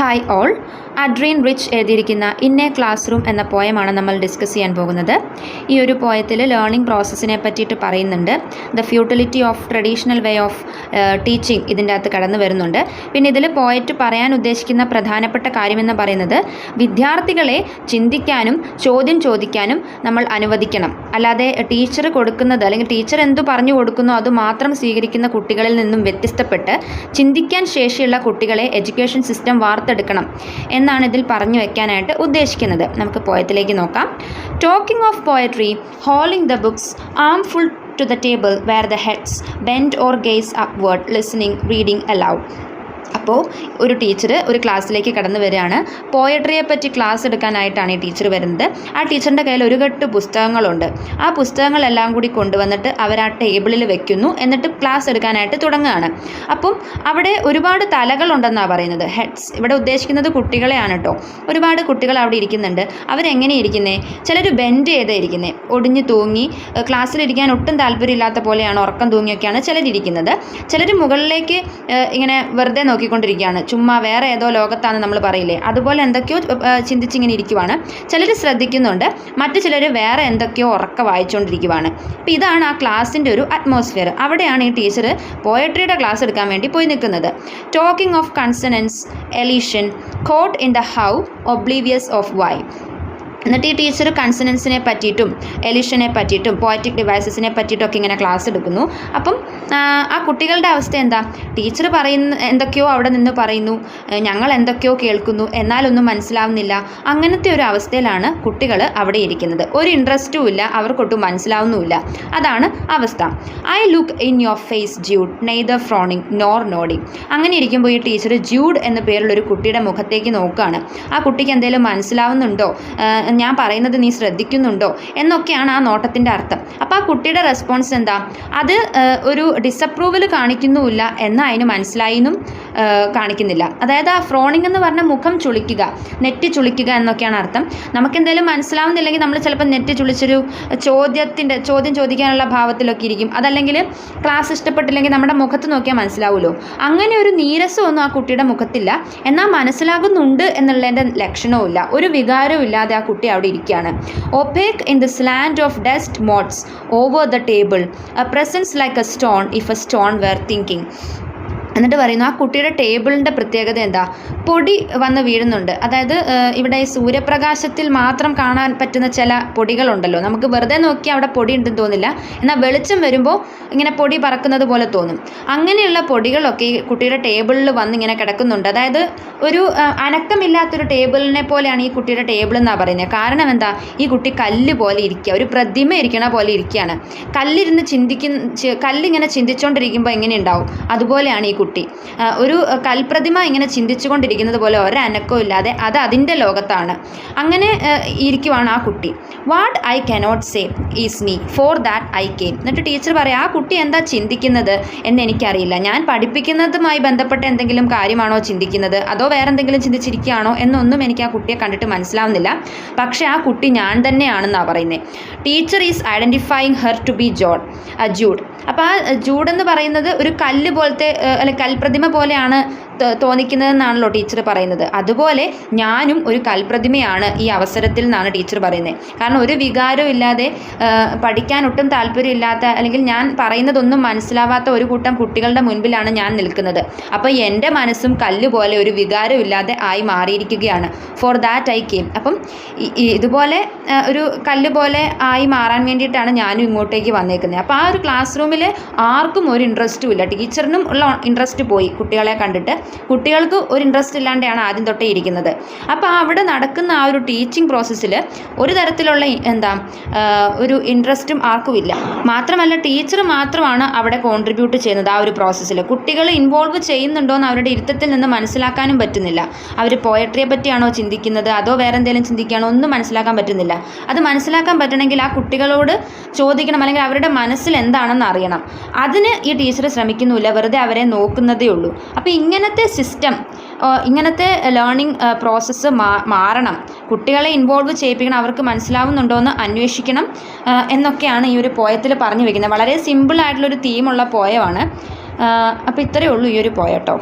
Hi all, അഡ്രീൻ rich എഴുതിയിരിക്കുന്ന in A class room എന്ന പോയമാണ് നമ്മൾ ഡിസ്കസ് ചെയ്യാൻ പോകുന്നത്. ഈ ഒരു പോയത്തിൽ ലേണിംഗ് പ്രോസസ്സിനെ പറ്റിയിട്ട് പറയുന്നുണ്ട്. The futility of traditional way of teaching ഇതിൻ്റെ അകത്ത് കടന്നു വരുന്നുണ്ട്. പിന്നെ ഇതിൽ പോയറ്റ് പറയാൻ ഉദ്ദേശിക്കുന്ന പ്രധാനപ്പെട്ട കാര്യമെന്ന് പറയുന്നത് വിദ്യാർത്ഥികളെ ചിന്തിക്കാനും ചോദ്യം ചോദിക്കാനും നമ്മൾ അനുവദിക്കണം. അല്ലാതെ ടീച്ചർ കൊടുക്കുന്നത് അല്ലെങ്കിൽ ടീച്ചർ എന്തു പറഞ്ഞു കൊടുക്കുന്നോ അത് മാത്രം സ്വീകരിക്കുന്ന കുട്ടികളിൽ നിന്നും വ്യത്യസ്തപ്പെട്ട് ചിന്തിക്കാൻ ശേഷിയുള്ള കുട്ടികളെ എഡ്യൂക്കേഷൻ സിസ്റ്റം വാർത്തെടുക്കണം എന്നാണ് ഇതിൽ പറഞ്ഞു വെക്കാനായിട്ട് ഉദ്ദേശിക്കുന്നത്. നമുക്ക് പോയത്തിലേക്ക് നോക്കാം. Talking of poetry, holding the books, arm full to the table where the heads bend or gaze upward, listening, reading aloud. അപ്പോൾ ഒരു ടീച്ചർ ഒരു ക്ലാസ്സിലേക്ക് കടന്നു വരികയാണ്. പോയട്രിയെ പറ്റി ക്ലാസ് എടുക്കാനായിട്ടാണ് ഈ ടീച്ചർ വരുന്നത്. ആ ടീച്ചറിൻ്റെ കയ്യിൽ ഒരു കെട്ട് പുസ്തകങ്ങളുണ്ട്. ആ പുസ്തകങ്ങളെല്ലാം കൂടി കൊണ്ടുവന്നിട്ട് അവർ ആ ടേബിളിൽ വെക്കുന്നു. എന്നിട്ട് ക്ലാസ് എടുക്കാനായിട്ട് തുടങ്ങുകയാണ്. അപ്പം അവിടെ ഒരുപാട് തലകളുണ്ടെന്നാണ് പറയുന്നത്. ഹെഡ്സ് ഇവിടെ ഉദ്ദേശിക്കുന്നത് കുട്ടികളെയാണ് കേട്ടോ. ഒരുപാട് കുട്ടികൾ അവിടെ ഇരിക്കുന്നുണ്ട്. അവരെങ്ങനെ ഇരിക്കുന്നത്? ചിലർ ബെൻഡ് ചെയ്തേ ഇരിക്കുന്നത്, ഒടിഞ്ഞു തൂങ്ങി ക്ലാസ്സിലിരിക്കാൻ ഒട്ടും താല്പര്യമില്ലാത്ത പോലെയാണ്, ഉറക്കം തൂങ്ങിയൊക്കെയാണ് ചിലരിയ്ക്കുന്നത്. ചിലർ മുകളിലേക്ക് ഇങ്ങനെ വെറുതെ നോക്കിക്കൊണ്ടിരിക്കുകയാണ്, ചുമ്മാ വേറെ ഏതോ ലോകത്താണ് നമ്മൾ പറയില്ലേ, അതുപോലെ എന്തൊക്കെയോ ചിന്തിച്ചിങ്ങനെ ഇരിക്കുവാണ്. ചിലർ ശ്രദ്ധിക്കുന്നുണ്ട്, മറ്റു ചിലർ വേറെ എന്തൊക്കെയോ ഉറക്ക വായിച്ചുകൊണ്ടിരിക്കുവാണ്. അപ്പോൾ ഇതാണ് ആ ക്ലാസ്സിൻ്റെ ഒരു അറ്റ്മോസ്ഫിയർ. അവിടെയാണ് ഈ ടീച്ചർ പോയട്രിയുടെ ക്ലാസ് എടുക്കാൻ വേണ്ടി പോയി നിൽക്കുന്നത്. Talking of consonants, elision, caught in the how, oblivious of why. എന്നിട്ട് ഈ ടീച്ചർ കൺസണൻസിനെ പറ്റിയിട്ടും എലിഷനെ പറ്റിയിട്ടും പോയറ്റിക് ഡിവൈസസിനെ പറ്റിയിട്ടൊക്കെ ഇങ്ങനെ ക്ലാസ് എടുക്കുന്നു. അപ്പം ആ കുട്ടികളുടെ അവസ്ഥ എന്താ? ടീച്ചർ പറയുന്ന എന്തൊക്കെയോ അവിടെ നിന്ന് പറയുന്നു, ഞങ്ങൾ എന്തൊക്കെയോ കേൾക്കുന്നു, എന്നാലൊന്നും മനസ്സിലാവുന്നില്ല. അങ്ങനത്തെ ഒരു അവസ്ഥയിലാണ് കുട്ടികൾ അവിടെ ഇരിക്കുന്നത്. ഒരു ഇൻട്രസ്റ്റും ഇല്ല, അവർക്കൊട്ടും മനസ്സിലാവുന്നുമില്ല. അതാണ് അവസ്ഥ. I look in your face Jude, neither frowning nor nodding. അങ്ങനെ ഇരിക്കുമ്പോൾ ഈ ടീച്ചർ ജൂഡ് എന്ന പേരുള്ളൊരു കുട്ടിയുടെ മുഖത്തേക്ക് നോക്കുകയാണ്. ആ കുട്ടിക്ക് എന്തെങ്കിലും മനസ്സിലാവുന്നുണ്ടോ, ഞാൻ പറയുന്നത് നീ ശ്രദ്ധിക്കുന്നുണ്ടോ എന്നൊക്കെയാണ് ആ നോട്ടത്തിൻ്റെ അർത്ഥം. അപ്പോൾ ആ കുട്ടിയുടെ റെസ്പോൺസ് എന്താ? അത് ഒരു ഡിസപ്രൂവൽ കാണിക്കുന്നുമില്ല, എന്നാൽ അതിന് മനസ്സിലായിന്നും കാണിക്കുന്നില്ല. അതായത് ആ ഫ്രോണിങ് എന്ന് പറഞ്ഞാൽ മുഖം ചുളിക്കുക, നെറ്റ് ചുളിക്കുക എന്നൊക്കെയാണ് അർത്ഥം. നമുക്കെന്തെങ്കിലും മനസ്സിലാവുന്നില്ലെങ്കിൽ നമ്മൾ ചിലപ്പോൾ നെറ്റ് ചുളിച്ചൊരു ചോദ്യം ചോദിക്കാനുള്ള ഭാവത്തിലൊക്കെ ഇരിക്കും. അതല്ലെങ്കിൽ ക്ലാസ് ഇഷ്ടപ്പെട്ടില്ലെങ്കിൽ നമ്മുടെ മുഖത്ത് നോക്കിയാൽ മനസ്സിലാവുമല്ലോ. അങ്ങനെ ഒരു നീരസമൊന്നും ആ കുട്ടിയുടെ മുഖത്തില്ല, എന്നാൽ മനസ്സിലാകുന്നുണ്ട് എന്നുള്ളതിൻ്റെ ലക്ഷണവും ഇല്ല. ഒരു വികാരവും ഇല്ലാതെ ആ കുട്ടി അവിടെ ഇരിക്കുകയാണ്. Opaque in the slant of dust motes over the table, a presence like a stone if a stone were thinking. എന്നിട്ട് പറയുന്നു ആ കുട്ടിയുടെ ടേബിളിൻ്റെ പ്രത്യേകത എന്താ? പൊടി വന്ന് വീഴുന്നുണ്ട്. അതായത് ഇവിടെ സൂര്യപ്രകാശത്തിൽ മാത്രം കാണാൻ പറ്റുന്ന ചില പൊടികളുണ്ടല്ലോ, നമുക്ക് വെറുതെ നോക്കി അവിടെ പൊടി ഉണ്ടെന്ന് തോന്നില്ല, എന്നാൽ വെളിച്ചം വരുമ്പോൾ ഇങ്ങനെ പൊടി പറക്കുന്നത് പോലെ തോന്നും. അങ്ങനെയുള്ള പൊടികളൊക്കെ ഈ കുട്ടിയുടെ ടേബിളിൽ വന്ന് ഇങ്ങനെ കിടക്കുന്നുണ്ട്. അതായത് ഒരു അനക്കമില്ലാത്തൊരു ടേബിളിനെ പോലെയാണ് ഈ കുട്ടിയുടെ ടേബിൾ എന്നാണ് പറയുന്നത്. കാരണം എന്താ? ഈ കുട്ടി കല്ല് പോലെ ഇരിക്കുക, ഒരു പ്രതിമ ഇരിക്കണ പോലെ ഇരിക്കുകയാണ്. കല്ലിങ്ങനെ ചിന്തിച്ചുകൊണ്ടിരിക്കുമ്പോൾ എങ്ങനെ ഉണ്ടാവും? അതുപോലെയാണ് ഈ കുട്ടി. ഒരു കൽപ്രതിമ ഇങ്ങനെ ചിന്തിച്ചുകൊണ്ടിരിക്കുന്നത് പോലെ ഒരനക്കവും ഇല്ലാതെ അത് അതിൻ്റെ ലോകത്താണ്. അങ്ങനെ ഇരിക്കുവാണ് ആ കുട്ടി. What I cannot say is me, for that I came. എന്നിട്ട് ടീച്ചർ പറയാം, ആ കുട്ടി എന്താ ചിന്തിക്കുന്നത് എന്ന് എനിക്കറിയില്ല. ഞാൻ പഠിപ്പിക്കുന്നതുമായി ബന്ധപ്പെട്ട എന്തെങ്കിലും കാര്യമാണോ ചിന്തിക്കുന്നത്, അതോ വേറെ എന്തെങ്കിലും ചിന്തിച്ചിരിക്കുകയാണോ എന്നൊന്നും എനിക്ക് ആ കുട്ടിയെ കണ്ടിട്ട് മനസ്സിലാവുന്നില്ല. പക്ഷേ ആ കുട്ടി ഞാൻ തന്നെയാണെന്നാണ് പറയുന്നത്. Teacher is identifying her to be Jude. അപ്പോൾ ആ ജൂഡ് എന്ന് പറയുന്നത് ഒരു കല്ല് പോലത്തെ അല്ലെങ്കിൽ കൽപ്രതിമ പോലെയാണ് തോന്നിക്കുന്നതെന്നാണല്ലോ ടീച്ചർ പറയുന്നത്. അതുപോലെ ഞാനും ഒരു കൽപ്രതിമയാണ് ഈ അവസരത്തിൽ നിന്നാണ് ടീച്ചർ പറയുന്നത്. കാരണം ഒരു വികാരവും ഇല്ലാതെ പഠിക്കാൻ ഒട്ടും താല്പര്യമില്ലാത്ത അല്ലെങ്കിൽ ഞാൻ പറയുന്നതൊന്നും മനസ്സിലാവാത്ത ഒരു കൂട്ടം കുട്ടികളുടെ മുൻപിലാണ് ഞാൻ നിൽക്കുന്നത്. അപ്പോൾ എൻ്റെ മനസ്സും കല്ല് പോലെ ഒരു വികാരവും ഇല്ലാതെ ആയി മാറിയിരിക്കുകയാണ്. For that I came. അപ്പം ഇതുപോലെ ഒരു കല്ല് പോലെ ആയി മാറാൻ വേണ്ടിയിട്ടാണ് ഞാനും ഇങ്ങോട്ടേക്ക് വന്നേക്കുന്നത്. അപ്പോൾ ആ ഒരു ക്ലാസ് റൂമിൽ ആർക്കും ഒരു ഇൻട്രസ്റ്റും ഇല്ല. ടീച്ചറിനും ഉള്ള ഇൻട്രസ്റ്റ് പോയി കുട്ടികളെ കണ്ടിട്ട്. കുട്ടികൾക്ക് ഒരു ഇൻട്രസ്റ്റ് ഇല്ലാണ്ടാണ് ആദ്യം തൊട്ടേ ഇരിക്കുന്നത്. അപ്പോൾ അവിടെ നടക്കുന്ന ആ ഒരു ടീച്ചിങ് പ്രോസസ്സിൽ ഒരു തരത്തിലുള്ള ഒരു ഇൻട്രസ്റ്റും ആർക്കുമില്ല. മാത്രമല്ല ടീച്ചർ മാത്രമാണ് അവിടെ കോൺട്രിബ്യൂട്ട് ചെയ്യുന്നത് ആ ഒരു പ്രോസസ്സിൽ. കുട്ടികൾ ഇൻവോൾവ് ചെയ്യുന്നുണ്ടോ എന്ന് അവരുടെ ഇരുത്തത്തിൽ നിന്ന് മനസ്സിലാക്കാനും പറ്റുന്നില്ല. അവർ പോയട്രിയെ പറ്റിയാണോ ചിന്തിക്കുന്നത്, അതോ വേറെ എന്തെങ്കിലും ചിന്തിക്കുകയാണോ, ഒന്നും മനസ്സിലാക്കാൻ പറ്റുന്നില്ല. അത് മനസ്സിലാക്കാൻ പറ്റണമെങ്കിൽ ആ കുട്ടികളോട് ചോദിക്കണം, അല്ലെങ്കിൽ അവരുടെ മനസ്സിൽ എന്താണെന്ന് അറിയണം. അതിന് ഈ ടീച്ചർ ശ്രമിക്കുന്നില്ല, വെറുതെ അവരെ നോക്കുന്നതേ ഉള്ളൂ. അപ്പോൾ ഇങ്ങനത്തെ സിസ്റ്റം, ഇങ്ങനത്തെ ലേണിംഗ് പ്രോസസ്സ് മാറണം. കുട്ടികളെ ഇൻവോൾവ് ചെയ്യിപ്പിക്കണം, അവർക്ക് മനസ്സിലാവുന്നുണ്ടോ എന്ന് അന്വേഷിക്കണം എന്നൊക്കെയാണ് ഈ ഒരു പോയത്തിൽ പറഞ്ഞു വയ്ക്കുന്നത്. വളരെ സിമ്പിളായിട്ടുള്ളൊരു തീമുള്ള പോയമാണ്. അപ്പോൾ ഇത്രയേ ഉള്ളൂ ഈ ഒരു പോയട്ടോ.